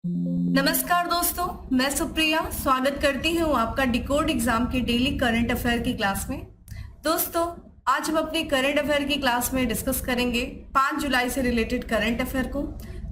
नमस्कार दोस्तों, मैं सुप्रिया स्वागत करती हूँ आपका डिकोड एग्जाम के डेली करंट अफेयर की क्लास में। दोस्तों, आज हम अपनी करंट अफेयर की क्लास में डिस्कस करेंगे 5 जुलाई से रिलेटेड करंट अफेयर को।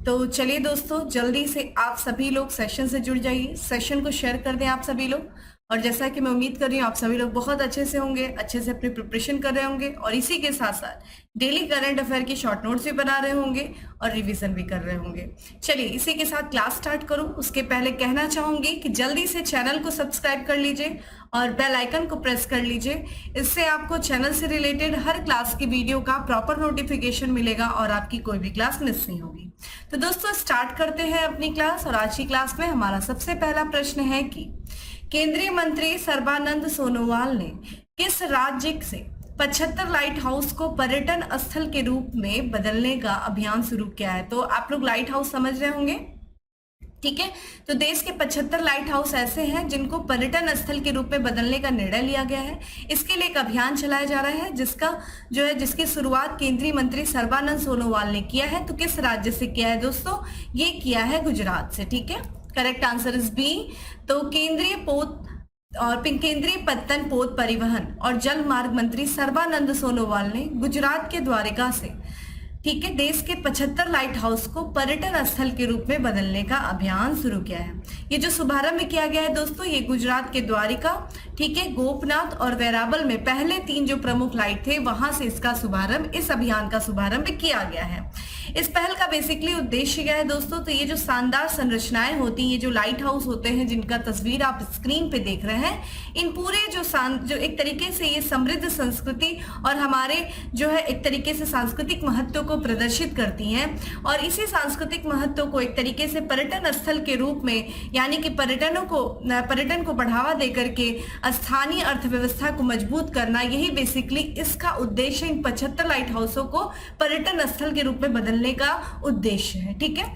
तो चलिए दोस्तों, जल्दी से आप सभी लोग सेशन से जुड़ जाइए, सेशन को शेयर कर दें आप सभी लोग। और जैसा कि मैं उम्मीद कर रही हूँ आप सभी लोग बहुत अच्छे से होंगे, अच्छे से अपनी प्रिपरेशन कर रहे होंगे और इसी के साथ साथ डेली करंट अफेयर की शॉर्ट नोट्स भी बना रहे होंगे और रिवीजन भी कर रहे होंगे। चलिए इसी के साथ क्लास स्टार्ट करूं उसके पहले कहना चाहूंगी कि जल्दी से चैनल को सब्सक्राइब कर लीजिए और बेल आइकन को प्रेस कर लीजिए। इससे आपको चैनल से रिलेटेड हर क्लास की वीडियो का प्रॉपर नोटिफिकेशन मिलेगा और आपकी कोई भी क्लास मिस नहीं होगी। तो दोस्तों, स्टार्ट करते हैं अपनी क्लास। और आज की क्लास में हमारा सबसे पहला प्रश्न है कि केंद्रीय मंत्री सर्बानंद सोनोवाल ने किस राज्य से 75 लाइट हाउस को पर्यटन स्थल के रूप में बदलने का अभियान शुरू किया है? तो आप लोग लाइट हाउस समझ रहे होंगे, ठीक है। तो देश के 75 लाइट हाउस ऐसे हैं जिनको पर्यटन स्थल के रूप में बदलने का निर्णय लिया गया है। इसके लिए एक अभियान चलाया जा रहा है जिसकी शुरुआत केंद्रीय मंत्री सर्बानंद सोनोवाल ने किया है। तो किस राज्य से किया है दोस्तों? ये किया है गुजरात से, ठीक है। Correct answer is B. तो केंद्रीय पत्तन पोत परिवहन और जल मार्ग मंत्री सर्बानंद सोनोवाल ने गुजरात के द्वारका से, ठीक है, देश के 75 लाइट हाउस को पर्यटन स्थल के रूप में बदलने का अभियान शुरू किया है। ये जो शुभारंभ किया गया है दोस्तों, ये गुजरात के द्वारिका, ठीक है, गोपनाथ और वेरावल में पहले 3 जो प्रमुख लाइट थे वहां से इस अभियान का शुभारंभ किया गया है। इस पहल का बेसिकली उद्देश्य क्या है दोस्तों? तो ये जो शानदार संरचनाएं होती हैं, ये जो लाइट हाउस होते हैं जिनका तस्वीर आप स्क्रीन पे देख रहे हैं, इन पूरे जो एक तरीके से ये समृद्ध संस्कृति और हमारे जो है एक तरीके से सांस्कृतिक महत्व को प्रदर्शित करती हैं। और इसी सांस्कृतिक महत्व को एक तरीके से पर्यटन स्थल के रूप में, यानी कि पर्यटन को बढ़ावा देकर के स्थानीय अर्थव्यवस्था को मजबूत करना, यही बेसिकली इसका उद्देश्य, इन 75 लाइट हाउसों को पर्यटन स्थल के रूप में बदलने का उद्देश्य है, ठीक है।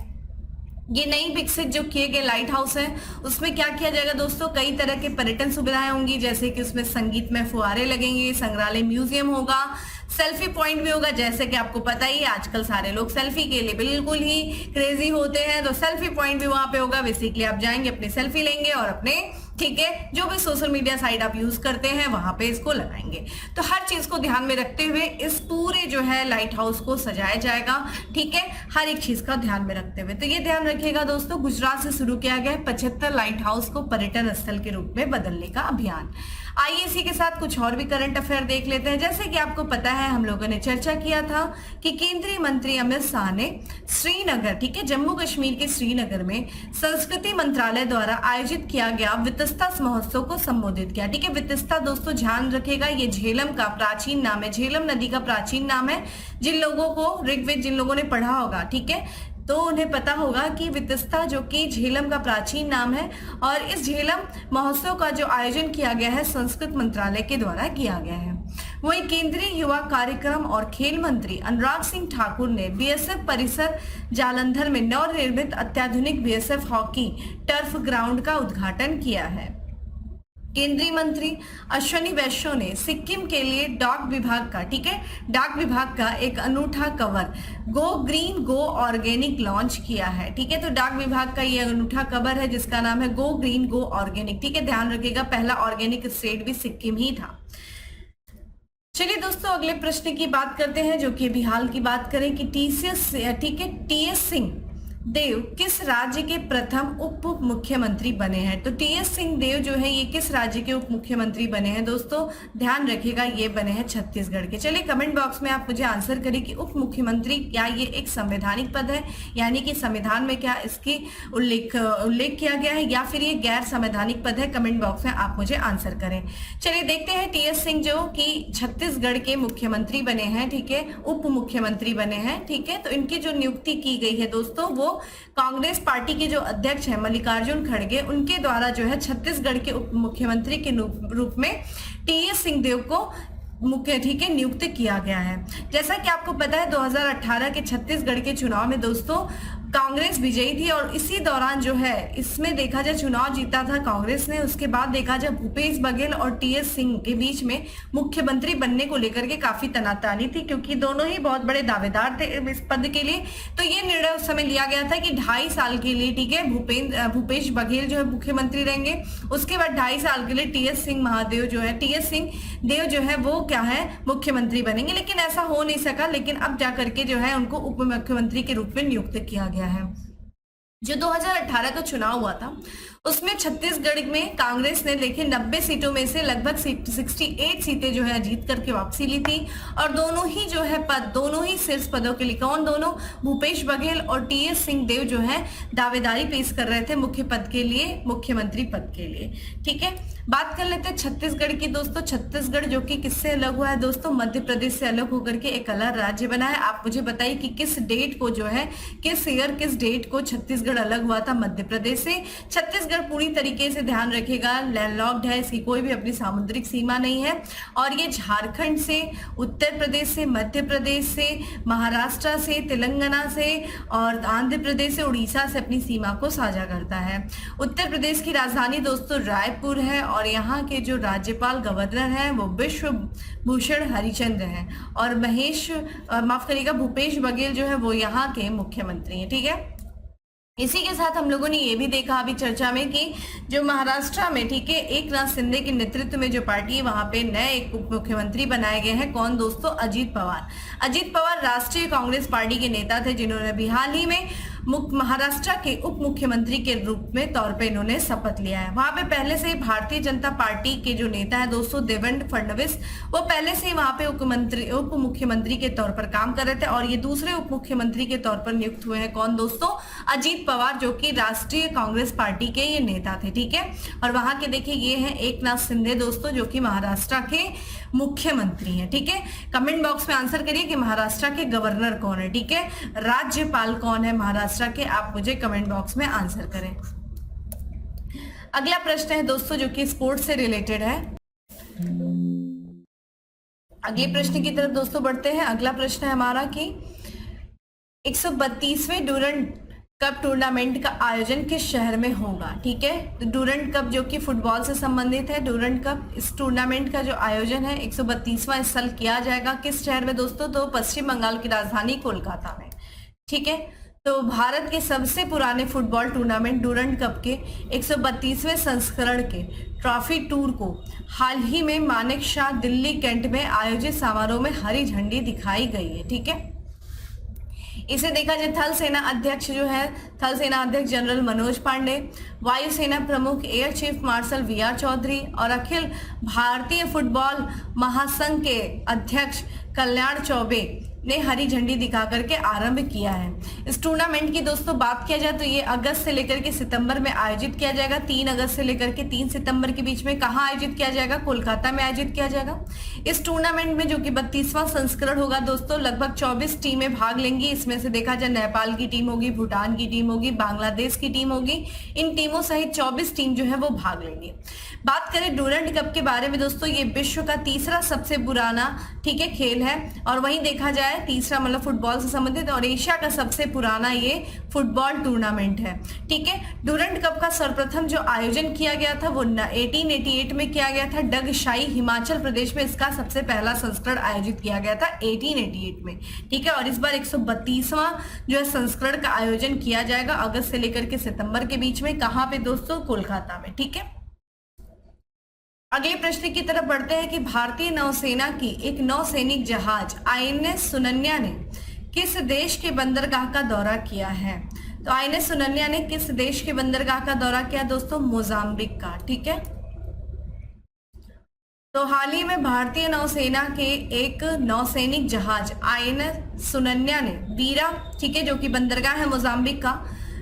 ये नई विकसित जो किए गए लाइट हाउस हैं उसमें क्या किया जाएगा दोस्तों? कई तरह के पर्यटन सुविधाएं होंगी, जैसे कि उसमें संगीत में फुहारे लगेंगे, संग्रहालय म्यूजियम होगा, सेल्फी पॉइंट भी होगा। जैसे कि आपको पता ही है आजकल सारे लोग सेल्फी के लिए बिल्कुल ही क्रेजी होते हैं, तो सेल्फी पॉइंट भी वहां पे होगा। बेसिकली आप जाएंगे, अपनी सेल्फी लेंगे और अपने, ठीक है, जो भी सोशल मीडिया साइट आप यूज करते हैं वहां पे इसको लगाएंगे। तो हर चीज को ध्यान में रखते हुए इस पूरे जो है लाइट हाउस को सजाया जाएगा, ठीक है, हर एक चीज का ध्यान में रखते हुए। तो ये ध्यान रखिएगा दोस्तों, गुजरात से शुरू किया गया है 75 लाइट हाउस को पर्यटन स्थल के रूप में बदलने का अभियान। आइए इसी के साथ कुछ और भी करंट अफेयर देख लेते हैं। जैसे कि आपको पता है, हम लोगों ने चर्चा किया था कि केंद्रीय मंत्री अमित शाह ने श्रीनगर, ठीक है, जम्मू कश्मीर के श्रीनगर में संस्कृति मंत्रालय द्वारा आयोजित किया गया वितस्ता महोत्सव को संबोधित किया, ठीक है। वितस्ता दोस्तों ध्यान रखेगा, ये झेलम का प्राचीन नाम है, झेलम नदी का प्राचीन नाम है। जिन लोगों को ऋग्वेद जिन लोगों ने पढ़ा होगा, ठीक है, तो उन्हें पता होगा कि वितस्ता जो कि झेलम का प्राचीन नाम है। और इस झेलम महोत्सव का जो आयोजन किया गया है संस्कृत मंत्रालय के द्वारा किया गया है। वहीं केंद्रीय युवा कार्यक्रम और खेल मंत्री अनुराग सिंह ठाकुर ने बीएसएफ परिसर जालंधर में नवनिर्मित अत्याधुनिक बीएसएफ हॉकी टर्फ ग्राउंड का उद्घाटन किया है। केंद्रीय मंत्री अश्विनी वैष्णव ने सिक्किम के लिए डाक विभाग का, ठीक है, डाक विभाग का एक अनूठा कवर गो ग्रीन गो ऑर्गेनिक लॉन्च किया है, ठीक है। तो डाक विभाग का ये अनूठा कवर है जिसका नाम है गो ग्रीन गो ऑर्गेनिक, ठीक है, ध्यान रखिएगा, पहला ऑर्गेनिक स्टेट भी सिक्किम ही था। चलिए दोस्तों, अगले प्रश्न की बात करते हैं, जो कि अभी हाल की बात करें कि टीएस सिंह देव किस राज्य के प्रथम उप मुख्यमंत्री बने हैं? तो टीएस सिंह देव जो है ये किस राज्य के उप मुख्यमंत्री बने हैं दोस्तों? ध्यान रखिएगा, ये बने हैं छत्तीसगढ़ के। चलिए कमेंट बॉक्स में आप मुझे आंसर करें कि उप मुख्यमंत्री क्या ये एक संवैधानिक पद है, यानी कि संविधान में क्या इसकी उल्लेख किया गया है, या फिर ये गैर संवैधानिक पद है? कमेंट बॉक्स में आप मुझे आंसर करें। चलिए देखते हैं, टीएस सिंह जो कि छत्तीसगढ़ के मुख्यमंत्री बने हैं, ठीक है, उप मुख्यमंत्री बने हैं, ठीक है। तो इनकी जो नियुक्ति की गई है दोस्तों, वो कांग्रेस पार्टी के जो अध्यक्ष हैं मल्लिकार्जुन खड़गे, उनके द्वारा जो है छत्तीसगढ़ के उप मुख्यमंत्री के रूप में टीएस सिंह देव को ठीक है नियुक्त किया गया है। जैसा कि आपको पता है 2018 के छत्तीसगढ़ के चुनाव में दोस्तों कांग्रेस विजयी थी और इसी दौरान जो है इसमें देखा जाए चुनाव जीता था कांग्रेस ने। उसके बाद देखा जाए भूपेश बघेल और टीएस सिंह के बीच में मुख्यमंत्री बनने को लेकर के काफी तनातनी थी, क्योंकि दोनों ही बहुत बड़े दावेदार थे इस पद के लिए। तो ये निर्णय उस समय लिया गया था कि 2.5 साल के लिए, ठीक है, भूपेश बघेल जो है मुख्यमंत्री रहेंगे। उसके बाद 2.5 साल के लिए टीएस सिंह देव जो है वो क्या है, मुख्यमंत्री बनेंगे। लेकिन ऐसा हो नहीं सका, लेकिन अब जाकर के जो है उनको उप मुख्यमंत्री के रूप में नियुक्त किया गया है। जो 2018 का चुनाव हुआ था उसमें छत्तीसगढ़ में कांग्रेस ने देखिए 90 सीटों में से लगभग 68 सीटें जो है जीत करके वापसी ली थी। और दोनों ही जो है दोनों ही शीर्ष पदों के लिए कौन, दोनों भूपेश बघेल और टीएस सिंह देव जो है दावेदारी पेश कर रहे थे मुख्य पद के लिए, मुख्यमंत्री पद के लिए। ठीक है, बात कर लेते हैं छत्तीसगढ़ की दोस्तों। छत्तीसगढ़ जो कि किससे अलग हुआ है दोस्तों, मध्य प्रदेश से अलग होकर के एक अलग राज्य बना है। आप मुझे बताइए कि किस डेट को जो है, किस डेट को छत्तीसगढ़ अलग हुआ था मध्य प्रदेश से। छत्तीसगढ़ पूरी तरीके से ध्यान रखेगा लैंडलॉक्ड है, इसकी कोई भी अपनी सामुद्रिक सीमा नहीं है। और ये झारखंड से, उत्तर प्रदेश से, मध्य प्रदेश से, महाराष्ट्र से, तेलंगाना से और आंध्र प्रदेश से, उड़ीसा से अपनी सीमा को साझा करता है। उत्तर प्रदेश की राजधानी दोस्तों रायपुर है और यहाँ के जो राज्यपाल गवर्नर हैं वो विश्व भूषण हरिचंद्र हैं। और भूपेश बघेल जो है वो यहाँ के मुख्यमंत्री हैं। ठीक है, इसी के साथ हम लोगों ने ये भी देखा अभी चर्चा में कि जो महाराष्ट्र में, ठीक है, एकनाथ शिंदे के नेतृत्व में जो पार्टी है वहां पे नए एक उप मुख्यमंत्री बनाए गए हैं। कौन दोस्तों, अजीत पवार। अजीत पवार राष्ट्रीय कांग्रेस पार्टी के नेता थे जिन्होंने भी हाल ही में महाराष्ट्र के उप मुख्यमंत्री के रूप में तौर पे इन्होंने शपथ लिया है। वहां पे पहले से ही भारतीय जनता पार्टी के जो नेता है दोस्तों देवेंद्र फडणवीस, वो पहले से ही वहां पे उप मुख्यमंत्री के तौर पर काम कर रहे थे और ये दूसरे उप मुख्यमंत्री के तौर पर नियुक्त हुए हैं। कौन दोस्तों, अजीत पवार, जो कि राष्ट्रीय कांग्रेस पार्टी के ये नेता थे। ठीक है, और वहां के देखिए ये है एकनाथ शिंदे दोस्तों, जो कि महाराष्ट्र के मुख्यमंत्री हैं। ठीक है, कमेंट बॉक्स में आंसर करिए कि महाराष्ट्र के गवर्नर कौन है। ठीक है, राज्यपाल कौन है महाराष्ट्र के, आप मुझे कमेंट बॉक्स में आंसर करें। अगला प्रश्न है दोस्तों जो कि स्पोर्ट्स से रिलेटेड है। अगले प्रश्न की तरफ दोस्तों बढ़ते हैं। अगला प्रश्न है हमारा कि 132वें डूरंड कप टूर्नामेंट का आयोजन किस शहर में होगा। ठीक है, तो डूरंड कप जो कि फुटबॉल से संबंधित है, डूरंड कप इस टूर्नामेंट का जो आयोजन है 132वां इस साल किया जाएगा किस शहर में दोस्तों, तो पश्चिम बंगाल की राजधानी कोलकाता में। ठीक है, तो भारत के सबसे पुराने फुटबॉल टूर्नामेंट डूरंड कप के 132वें संस्करण के ट्रॉफी टूर को हाल ही में मानेक शॉ दिल्ली कैंट में आयोजित समारोह में हरी झंडी दिखाई गई है। ठीक है, इसे देखा जाए थल सेना अध्यक्ष जनरल मनोज पांडे, वायुसेना प्रमुख air chief marshal V R. Chaudhari और अखिल भारतीय फुटबॉल महासंघ के अध्यक्ष कल्याण चौबे ने हरी झंडी दिखा करके आरंभ किया है। इस टूर्नामेंट की दोस्तों बात किया जाए तो ये अगस्त से लेकर के सितंबर में आयोजित किया जाएगा। 3 अगस्त से लेकर के 3 सितंबर के बीच में कहाँ आयोजित किया जाएगा, कोलकाता में आयोजित किया जाएगा। इस टूर्नामेंट में जो कि 32वां संस्करण होगा दोस्तों, लगभग 24 टीमें भाग लेंगी। इसमें से देखा जाए नेपाल की टीम होगी, भूटान की टीम होगी, बांग्लादेश की टीम होगी। इन टीमों सहित 24 टीम जो है वो भाग लेंगी। बात करें डूरंड कप के बारे में दोस्तों, ये विश्व का तीसरा सबसे पुराना, ठीक है, खेल है। और वहीं देखा जाए तीसरा मतलब फुटबॉल से संबंधित, और एशिया का सबसे पुराना ये फुटबॉल टूर्नामेंट है। ठीक है, डूरंड कप का सर्वप्रथम जो आयोजन किया गया था वो 1888 में किया गया था। डगशाई हिमाचल प्रदेश में इसका सबसे पहला संस्करण आयोजित किया गया था 1888 में। ठीक है, और इस बार 132वां जो है संस्करण का आयोजन किया जाएगा अगस्त से लेकर के सितंबर के बीच में। कहाँ पे दोस्तों, कोलकाता में। ठीक है, अगले प्रश्न की तरफ बढ़ते हैं कि भारतीय नौसेना की एक नौसैनिक जहाज आईएनएस सुनन्या ने किस देश के बंदरगाह का दौरा किया है। तो आईएनएस सुनन्या ने किस देश के बंदरगाह का दौरा किया दोस्तों, मोजाम्बिक का। ठीक है, तो हाल ही में भारतीय नौसेना के एक नौसैनिक जहाज आईएनएस सुनन्या ने वीरा, ठीक है, जो कि बंदरगाह है मोजाम्बिक का,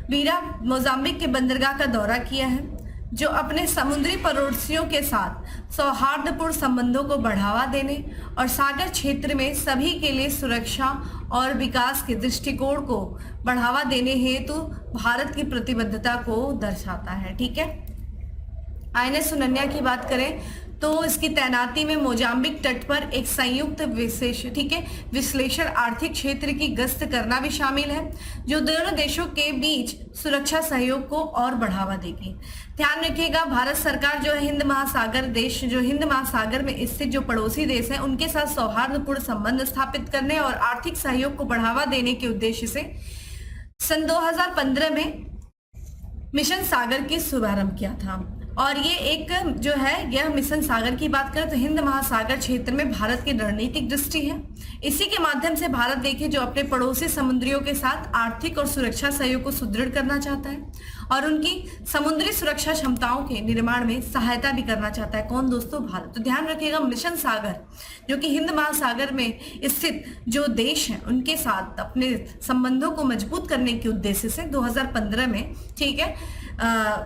वीरा मोजाम्बिक के बंदरगाह का दौरा किया है, जो अपने समुद्री पड़ोसियों के साथ सौहार्दपूर्ण संबंधों को बढ़ावा देने और सागर क्षेत्र में सभी के लिए सुरक्षा और विकास के दृष्टिकोण को बढ़ावा देने हेतु भारत की प्रतिबद्धता को दर्शाता है। ठीक है, आईएनएस सुनन्या की बात करें तो इसकी तैनाती में मोजाम्बिक तट पर एक संयुक्त विश्लेषण आर्थिक क्षेत्र की गश्त करना भी शामिल है, जो दोनों देशों के बीच सुरक्षा सहयोग को और बढ़ावा देगी। ध्यान रखिएगा, भारत सरकार जो है हिंद महासागर में स्थित जो पड़ोसी देश हैं उनके साथ सौहार्दपूर्ण संबंध स्थापित करने और आर्थिक सहयोग को बढ़ावा देने के उद्देश्य से सन 2015 में मिशन सागर की शुभारंभ किया था। और ये एक जो है यह मिशन सागर की बात करें तो हिंद महासागर क्षेत्र में भारत की रणनीतिक दृष्टि है। इसी के माध्यम से भारत देखिए जो अपने पड़ोसी समुद्रियों के साथ आर्थिक और सुरक्षा सहयोग को सुदृढ़ करना चाहता है और उनकी समुद्री सुरक्षा क्षमताओं के निर्माण में सहायता भी करना चाहता है। कौन दोस्तों? भारत। तो ध्यान रखिएगा, मिशन सागर जो कि हिंद महासागर में स्थित जो देश हैं उनके साथ अपने संबंधों को मजबूत करने के उद्देश्य से 2015 में ठीक है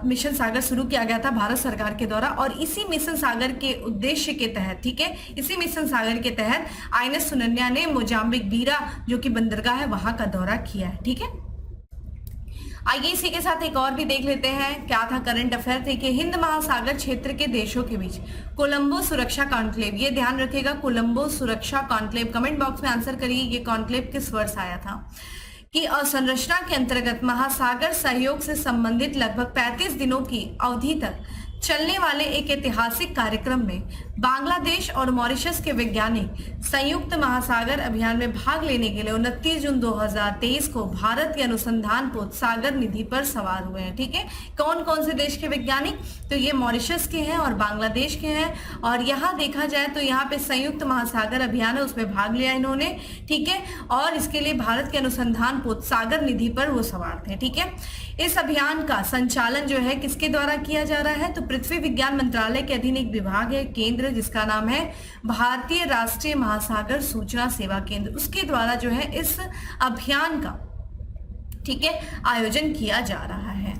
मिशन सागर शुरू किया गया था भारत सरकार के द्वारा। और इसी मिशन सागर के उद्देश्य के तहत ठीक है इसी मिशन सागर के तहत आईएनएस सुनन्या ने मोजाम्बिक बीरा जो कि बंदरगाह है वहां का दौरा किया है। ठीक है, आइए इसी के साथ एक और भी देख लेते हैं क्या था करंट अफेयर। देखिए, हिंद महासागर क्षेत्र के देशों के बीच कोलंबो सुरक्षा कॉन्क्लेव, ये ध्यान रखिएगा कोलंबो सुरक्षा कॉन्क्लेव, कमेंट बॉक्स में आंसर करिए ये कॉन्क्लेव किस वर्ष आया था। की अवसंरचना के अंतर्गत महासागर सहयोग से संबंधित लगभग 35 दिनों की अवधि तक चलने वाले एक ऐतिहासिक कार्यक्रम में बांग्लादेश और मॉरिशस के वैज्ञानिक संयुक्त महासागर अभियान में भाग लेने के लिए 29 जून 2023 को भारत के अनुसंधान पोत सागर निधि पर सवार हुए हैं। ठीक है, कौन कौन से देश के वैज्ञानिक? तो ये मॉरिशस के हैं और बांग्लादेश के हैं। और यहाँ देखा जाए तो यहाँ पे संयुक्त महासागर अभियान है उसमें भाग लिया इन्होंने। ठीक है, और इसके लिए भारत के अनुसंधान पोत सागर निधि पर वो सवार थे। ठीक है, इस अभियान का संचालन जो है किसके द्वारा किया जा रहा है? तो पृथ्वी विज्ञान मंत्रालय के अधीन एक विभाग है केंद्र जिसका नाम है भारतीय राष्ट्रीय महासागर सूचना सेवा केंद्र, उसके द्वारा जो है इस अभियान का ठीक है आयोजन किया जा रहा है।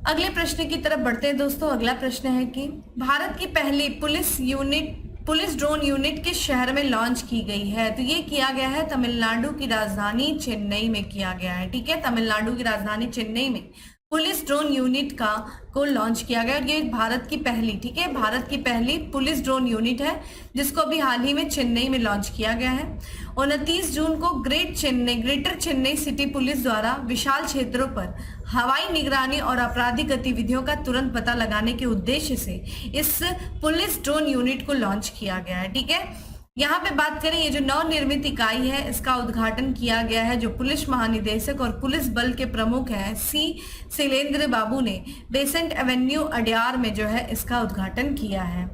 अगले प्रश्न की तरफ बढ़ते हैं दोस्तों। अगला प्रश्न है कि भारत की पहली पुलिस ड्रोन यूनिट किस शहर में लॉन्च की गई है? तो ये किया गया है तमिलनाडु की राजधानी चेन्नई में किया गया है। ठीक है, तमिलनाडु की राजधानी चेन्नई में पुलिस ड्रोन यूनिट को लॉन्च किया गया और ये भारत की पहली ठीक है भारत की पहली पुलिस ड्रोन यूनिट है जिसको अभी हाल ही में चेन्नई में लॉन्च किया गया है। 29 जून को ग्रेटर चेन्नई सिटी पुलिस द्वारा विशाल क्षेत्रों पर हवाई निगरानी और आपराधिक गतिविधियों का तुरंत पता लगाने के उद्देश्य से इस पुलिस ड्रोन यूनिट को लॉन्च किया गया है। ठीक है, यहाँ पे बात करें ये जो नवनिर्मित इकाई है इसका उद्घाटन किया गया है जो पुलिस महानिदेशक और पुलिस बल के प्रमुख हैं शैलेंद्र बाबू ने बेसेंट एवेन्यू अड्यार में जो है इसका उद्घाटन किया है।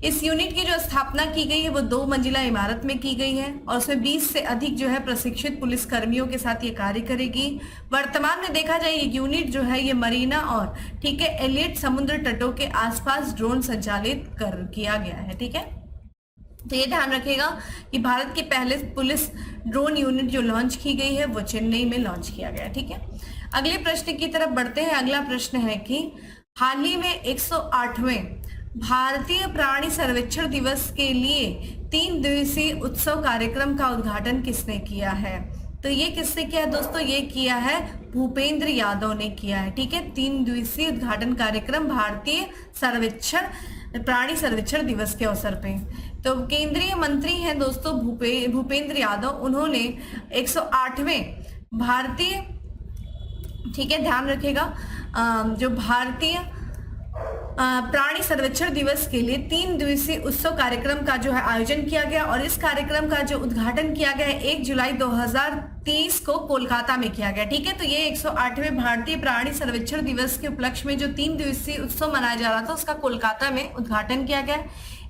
इस यूनिट की जो स्थापना की गई है वो 2 मंजिला इमारत में की गई है और उसमें 20 से अधिक जो है प्रशिक्षित पुलिस कर्मियों के साथ ये कार्य करेगी। वर्तमान में देखा जाए ये यूनिट जो है ये मरीना और ठीक है एलियट समुद्र तटों के आसपास ड्रोन संचालित किया गया है। ठीक है, तो ये ध्यान रखिएगा कि भारत के पहले पुलिस ड्रोन यूनिट जो लॉन्च की गई है वो चेन्नई में लॉन्च किया गया। ठीक है, अगले प्रश्न की तरफ बढ़ते हैं। अगला प्रश्न है कि हाल ही में 108वें भारतीय प्राणी सर्वेक्षण दिवस के लिए 3 दिवसीय उत्सव कार्यक्रम का उद्घाटन किसने किया है? तो ये किसने किया है दोस्तों? ये किया है भूपेंद्र यादव ने किया है। ठीक है, 3 दिवसीय उद्घाटन कार्यक्रम भारतीय प्राणी सर्वेक्षण दिवस के अवसर पे। तो केंद्रीय मंत्री हैं दोस्तों भूपेंद्र यादव, उन्होंने 108वें भारतीय ठीक है ध्यान रखेगा जो भारतीय प्राणी सर्वेक्षण दिवस के लिए 3 दिवसीय उत्सव कार्यक्रम का जो है आयोजन किया गया और इस कार्यक्रम का जो उद्घाटन किया गया है 1 जुलाई 2023 को कोलकाता में किया गया। ठीक है, तो ये 108वें भारतीय प्राणी सर्वेक्षण दिवस के उपलक्ष्य में जो 3 दिवसीय उत्सव मनाया जा रहा था उसका कोलकाता में उद्घाटन किया गया।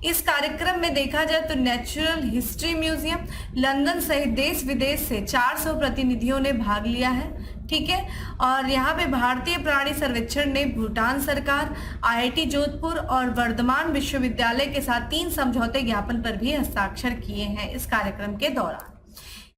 इस कार्यक्रम में देखा जाए तो नेचुरल हिस्ट्री म्यूजियम लंदन सहित देश विदेश से 400 प्रतिनिधियों ने भाग लिया है। ठीक है, और यहाँ पे भारतीय प्राणी सर्वेक्षण ने भूटान सरकार, आईआईटी जोधपुर और वर्धमान विश्वविद्यालय के साथ 3 समझौते ज्ञापन पर भी हस्ताक्षर किए हैं इस कार्यक्रम के दौरान।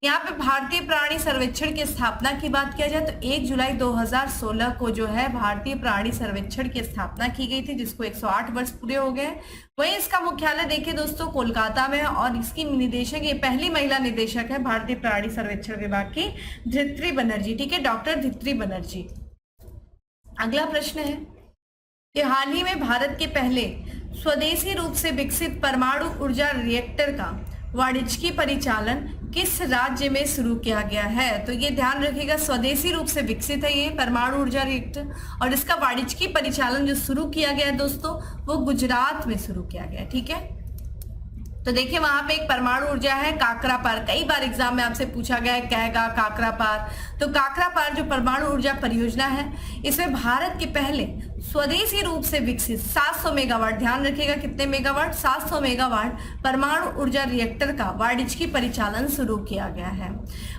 यहाँ पे भारतीय प्राणी सर्वेक्षण की स्थापना की बात किया जाए तो 1 जुलाई 2016 को जो है भारतीय प्राणी सर्वेक्षण की स्थापना की गई थी जिसको 108 वर्ष पूरे हो गए। वहीं इसका मुख्यालय देखिए दोस्तों कोलकाता में है और इसकी निदेशक ये पहली महिला निदेशक है भारतीय प्राणी सर्वेक्षण विभाग की धरित्री बनर्जी। ठीक है, डॉक्टर धरित्री बनर्जी। अगला प्रश्न है कि हाल ही में भारत के पहले स्वदेशी रूप से विकसित परमाणु ऊर्जा रिएक्टर का वाणिज्यिक परिचालन किस राज्य में शुरू किया गया है? तो ये ध्यान रखिएगा, स्वदेशी रूप से विकसित है ये परमाणु ऊर्जा रिएक्टर, और इसका वाणिज्यिक परिचालन जो शुरू किया गया है दोस्तों, वो गुजरात में शुरू किया गया है। ठीक है, तो देखिए वहां पे एक परमाणु ऊर्जा है काकरापार, कई बार एग्जाम में आपसे पूछा गया है कहेगा काकरापार। तो काकरापार जो परमाणु ऊर्जा परियोजना है, इसमें भारत के पहले स्वदेशी रूप से विकसित 700 मेगावाट, ध्यान रखिएगा कितने मेगावाट, 700 मेगावाट परमाणु ऊर्जा रिएक्टर का वाणिज्यिक परिचालन शुरू किया गया है।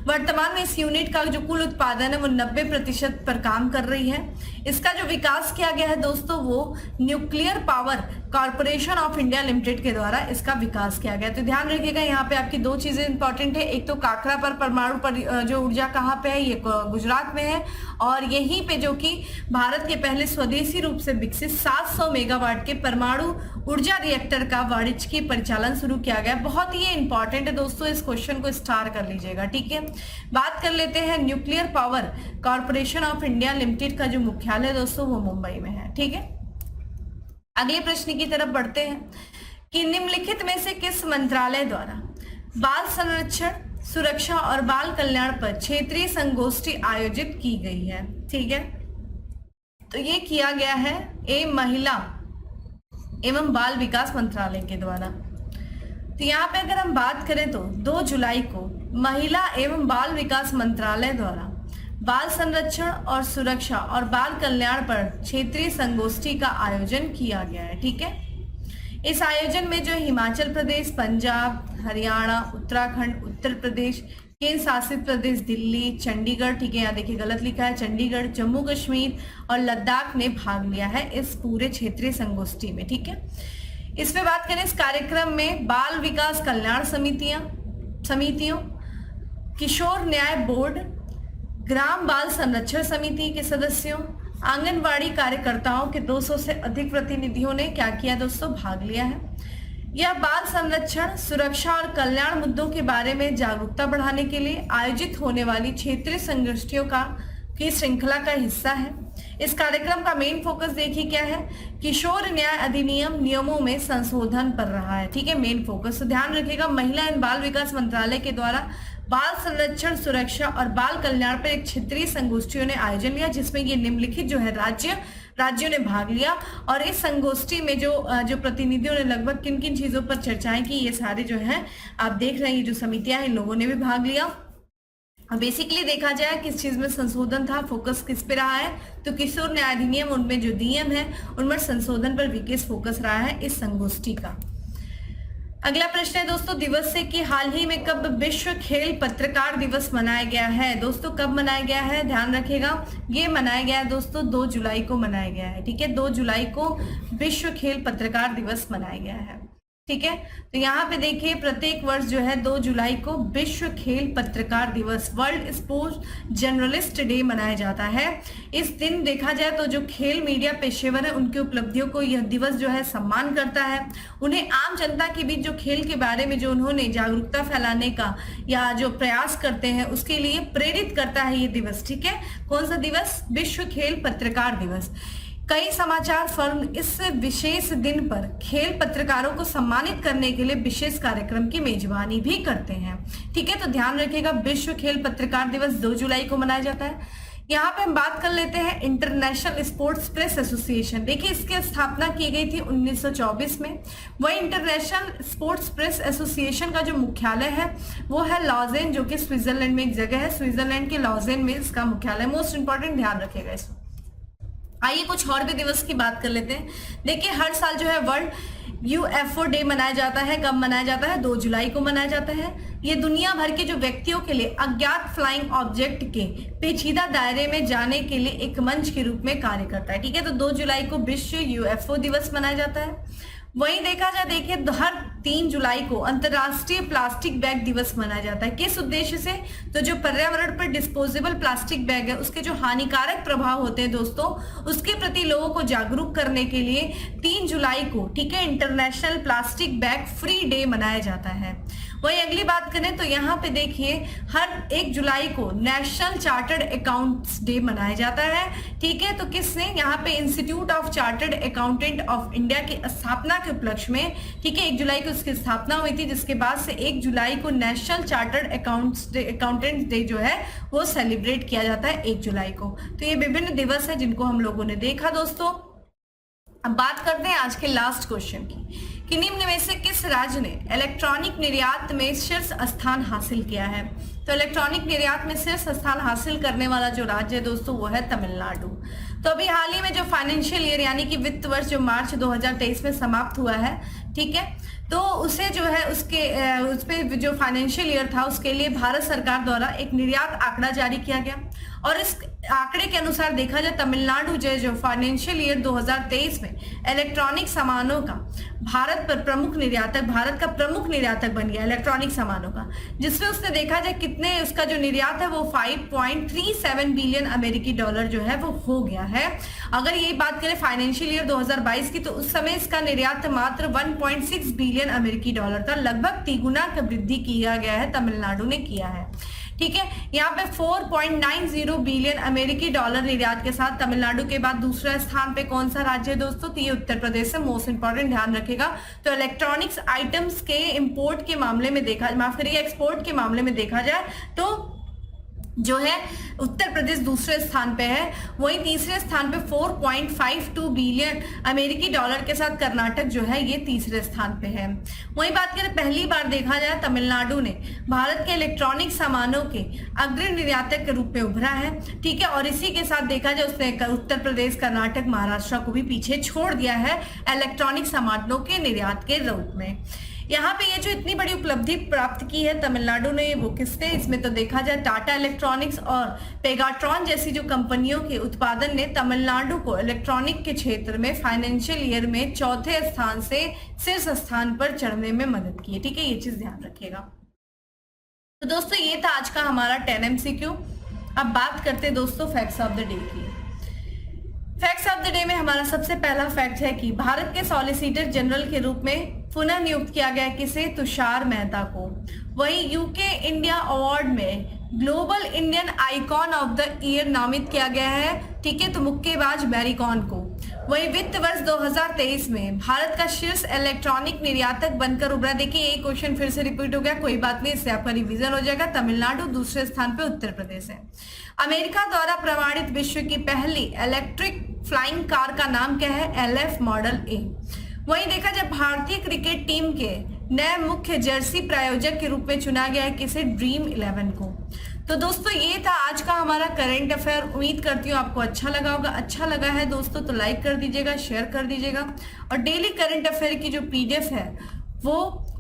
वर्तमान में इस यूनिट का जो कुल उत्पादन है वो 90% पर काम कर रही है। इसका जो विकास किया गया है दोस्तों, वो nuclear power corporation of India limited के द्वारा इसका विकास किया गया। तो ध्यान रखिएगा यहाँ पे आपकी दो चीजें इंपॉर्टेंट है, एक तो काकरापार परमाणु जो ऊर्जा कहाँ पे है, ये गुजरात में है, और यहीं पे जो कि भारत के पहले स्वदेशी रूप से विकसित 700 मेगावाट के परमाणु ऊर्जा रिएक्टर का वाणिज्यिक परिचालन शुरू किया गया। बहुत ही इंपॉर्टेंट है दोस्तों, इस क्वेश्चन को स्टार कर लीजिएगा। ठीक है, बात कर लेते हैं nuclear power corporation of India limited का जो मुख्यालय दोस्तों वो मुंबई में है। ठीक है, अगले प्रश्न की तरफ बढ़ते हैं कि निम्नलिखित में से किस मंत्रालय द्वारा बाल संरक्षण, सुरक्षा और बाल कल्याण पर क्षेत्रीय संगोष्ठी आयोजित की गई है? ठीक है, तो ये किया गया है महिला एवं बाल विकास मंत्रालय के द्वारा। तो यहाँ पे अगर हम बात करें तो 2 जुलाई को महिला एवं बाल विकास मंत्रालय द्वारा बाल संरक्षण और सुरक्षा और बाल कल्याण पर क्षेत्रीय संगोष्ठी का आयोजन किया गया है। ठीक है, इस आयोजन में जो हिमाचल प्रदेश, पंजाब, हरियाणा, उत्तराखंड, उत्तर प्रदेश, केंद्र शासित प्रदेश दिल्ली, चंडीगढ़, ठीक है यहाँ देखिए गलत लिखा है, चंडीगढ़, जम्मू कश्मीर और लद्दाख ने भाग लिया है इस पूरे क्षेत्रीय संगोष्ठी में। ठीक है, इसमें बात करें इस कार्यक्रम में बाल विकास कल्याण समितियों, किशोर न्याय बोर्ड, ग्राम बाल संरक्षण समिति के सदस्यों, आंगनवाड़ी कार्यकर्ताओं के 200 से अधिक प्रतिनिधियों ने क्या किया दोस्तों, भाग लिया है। यह बाल संरक्षण, सुरक्षा और कल्याण मुद्दों के बारे में जागरूकता बढ़ाने के लिए आयोजित होने वाली क्षेत्रीय संगोष्ठियों की श्रृंखला का हिस्सा है। इस कार्यक्रम का मेन फोकस देखिए क्या है, किशोर न्याय अधिनियम नियमों में संशोधन पर रहा है। ठीक है, मेन फोकस। तो ध्यान रखिएगा महिला एवं बाल विकास मंत्रालय के द्वारा बाल संरक्षण, सुरक्षा और बाल कल्याण पर एक क्षेत्रीय संगोष्ठियों ने आयोजन लिया, जिसमें ये निम्नलिखित जो है राज्यों ने भाग लिया। और इस संगोष्ठी में जो प्रतिनिधियों ने लगभग किन किन चीजों पर चर्चाएं की, ये सारे जो है आप देख रहे हैं, ये जो समितियां हैं इन लोगों ने भी भाग लिया। बेसिकली देखा जाए किस चीज में संशोधन था, फोकस किस पे रहा है, तो किशोर न्याय अधिनियम, उनमें जो नियम है उनमें संशोधन पर विशेष फोकस रहा है इस संगोष्ठी का। अगला प्रश्न है दोस्तों दिवस से कि हाल ही में कब विश्व खेल पत्रकार दिवस मनाया गया है? दोस्तों कब मनाया गया है, ध्यान रखिएगा, ये मनाया गया है दोस्तों 2 जुलाई को मनाया गया है। ठीक है, 2 जुलाई को विश्व खेल पत्रकार दिवस मनाया गया है। ठीक है, तो यहाँ पे देखिए प्रत्येक वर्ष जो है 2 जुलाई को विश्व खेल पत्रकार दिवस, वर्ल्ड स्पोर्ट्स जर्नलिस्ट डे मनाया जाता है। इस दिन देखा जाए तो जो खेल मीडिया पेशेवर है उनकी उपलब्धियों को यह दिवस जो है सम्मान करता है। उन्हें आम जनता के बीच जो खेल के बारे में जो उन्होंने जागरूकता फैलाने का या जो प्रयास करते हैं उसके लिए प्रेरित करता है ये दिवस। ठीक है, कौन सा दिवस, विश्व खेल पत्रकार दिवस। कई समाचार फर्म इस विशेष दिन पर खेल पत्रकारों को सम्मानित करने के लिए विशेष कार्यक्रम की मेजबानी भी करते हैं। ठीक है, तो ध्यान रखिएगा विश्व खेल पत्रकार दिवस 2 जुलाई को मनाया जाता है। यहाँ पे हम बात कर लेते हैं इंटरनेशनल स्पोर्ट्स प्रेस एसोसिएशन। देखिए इसकी स्थापना की गई थी 1924 में। वह इंटरनेशनल स्पोर्ट्स प्रेस एसोसिएशन का जो मुख्यालय है वो है लॉजेन, जो कि स्विट्जरलैंड में एक जगह है, स्विट्जरलैंड के लॉजेन में इसका मुख्यालय। मोस्ट इंपॉर्टेंट, ध्यान रखिएगा इसको। आइए कुछ और भी दिवस की बात कर लेते हैं। देखिए हर साल जो है वर्ल्ड यूएफओ डे मनाया जाता है। कब मनाया जाता है, 2 जुलाई को मनाया जाता है। ये दुनिया भर के जो व्यक्तियों के लिए अज्ञात फ्लाइंग ऑब्जेक्ट के पेचीदा दायरे में जाने के लिए एक मंच के रूप में कार्य करता है। ठीक है, तो 2 जुलाई को विश्व यूएफओ दिवस मनाया जाता है। वहीं देखा जाए, देखिए हर 3 जुलाई को अंतर्राष्ट्रीय प्लास्टिक बैग दिवस मनाया जाता है। किस उद्देश्य से, तो जो पर्यावरण पर डिस्पोजेबल प्लास्टिक बैग है उसके जो हानिकारक प्रभाव होते हैं दोस्तों, उसके प्रति लोगों को जागरूक करने के लिए 3 जुलाई को, ठीक है, international plastic bag free day मनाया जाता है। वहीं अगली बात करें तो यहाँ पे देखिए हर 1 जुलाई को नेशनल चार्टर्ड अकाउंट्स डे मनाया जाता है। ठीक है, तो किसने यहाँ पे institute of chartered accountant of India की स्थापना के उपलक्ष्य में, ठीक है, 1 जुलाई को उसकी स्थापना हुई थी, जिसके बाद से 1 जुलाई को नेशनल चार्टर्ड अकाउंटेंट डे जो है वो सेलिब्रेट किया जाता है 1 जुलाई को। तो ये विभिन्न दिवस है जिनको हम लोगों ने देखा दोस्तों। अब बात करते हैं आज के लास्ट क्वेश्चन की कि निम्न में से किस राज्य ने इलेक्ट्रॉनिक निर्यात में शीर्ष स्थान हासिल किया है। तो इलेक्ट्रॉनिक निर्यात में शीर्ष स्थान हासिल करने वाला जो राज्य है दोस्तों वो है तमिलनाडु। तो अभी हाल ही में जो फाइनेंशियल ईयर यानी कि वित्त वर्ष जो मार्च 2023 में समाप्त हुआ है, ठीक है, तो उसे जो है उस पे जो फाइनेंशियल ईयर था उसके लिए भारत सरकार द्वारा एक निर्यात आंकड़ा जारी किया गया और इस आंकड़े के अनुसार देखा जाए तमिलनाडु जो फाइनेंशियल ईयर 2023 में इलेक्ट्रॉनिक सामानों का भारत का प्रमुख निर्यातक बन गया इलेक्ट्रॉनिक सामानों का, जिसमें उसने देखा जाए कितने उसका जो निर्यात है वो 5.37 बिलियन अमेरिकी डॉलर जो है वो हो गया है। अगर ये बात करें फाइनेंशियल ईयर 2022 की तो उस समय इसका निर्यात मात्र 1.6 बिलियन अमेरिकी डॉलर का, लगभग 3 गुना का वृद्धि किया गया है, तमिलनाडु ने किया है। ठीक है, यहाँ पे 4.90 बिलियन अमेरिकी डॉलर निर्यात के साथ तमिलनाडु के बाद दूसरा स्थान पे कौन सा राज्य है दोस्तों, तो ये उत्तर प्रदेश है। मोस्ट इंपॉर्टेंट ध्यान रखेगा। तो इलेक्ट्रॉनिक्स आइटम्स के एक्सपोर्ट के मामले में देखा जाए तो जो है उत्तर प्रदेश दूसरे स्थान पे है। वहीं तीसरे स्थान पे 4.52 बिलियन अमेरिकी डॉलर के साथ कर्नाटक जो है ये तीसरे स्थान पे है। वहीं बात करें पहली बार देखा जाए तमिलनाडु ने भारत के इलेक्ट्रॉनिक सामानों के अग्रणी निर्यातक के रूप में उभरा है। ठीक है, और इसी के साथ देखा जाए उसने उत्तर प्रदेश, कर्नाटक, महाराष्ट्र को भी पीछे छोड़ दिया है इलेक्ट्रॉनिक सामानों के निर्यात के रूप में। यहाँ पे ये जो इतनी बड़ी उपलब्धि प्राप्त की है तमिलनाडु ने, वो किसने, इसमें तो देखा जाए टाटा इलेक्ट्रॉनिक्स और पेगाट्रॉन जैसी जो कंपनियों के उत्पादन ने तमिलनाडु को इलेक्ट्रॉनिक के क्षेत्र में फाइनेंशियल ईयर में चौथे स्थान से शीर्ष स्थान पर चढ़ने में मदद की है। ठीक है, ये चीज ध्यान रखिएगा। तो दोस्तों ये था आज का हमारा 10 MCQ। अब बात करते हैं दोस्तों फैक्ट्स ऑफ द डे की। फैक्ट्स ऑफ द डे में हमारा सबसे पहला फैक्ट है कि भारत के सॉलिसिटर जनरल के रूप में पुनः नियुक्त किया गया किसे, तुषार मेहता को। वहीं यूके इंडिया अवार्ड में global Indian icon of the year नामित किया गया है, ठीक है, तो मुक्केबाज मैरी कॉम को। वहीं वित्त वर्ष 2023 में भारत का शीर्ष इलेक्ट्रॉनिक निर्यातक बनकर उभरा। देखिए एक क्वेश्चन फिर से रिपीट हो गया, कोई बात नहीं, इससे आपका रिवीजन हो जाएगा। तमिलनाडु दूसरे स्थान पे उत्तर प्रदेश है। अमेरिका द्वारा प्रमाणित विश्व की पहली इलेक्ट्रिक फ्लाइंग कार का नाम क्या है, LF मॉडल A। वहीं देखा जाए भारतीय क्रिकेट टीम के नए मुख्य जर्सी प्रायोजक के रूप में चुना गया है किसे, ड्रीम 11 को। तो दोस्तों ये था आज का हमारा करंट अफेयर। उम्मीद करती हूँ आपको अच्छा लगा होगा। अच्छा लगा है दोस्तों तो लाइक कर दीजिएगा, शेयर कर दीजिएगा। और डेली करंट अफेयर की जो PDF है वो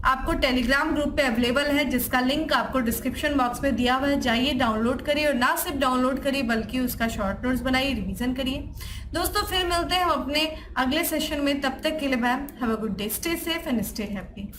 आपको टेलीग्राम ग्रुप पे अवेलेबल है, जिसका लिंक आपको डिस्क्रिप्शन बॉक्स में दिया हुआ है। जाइए डाउनलोड करिए, और ना सिर्फ डाउनलोड करिए बल्कि उसका शॉर्ट नोट्स बनाइए, रिवीजन करिए। दोस्तों फिर मिलते हैं हम अपने अगले सेशन में, तब तक के लिए bye, have a good day, stay safe and stay happy.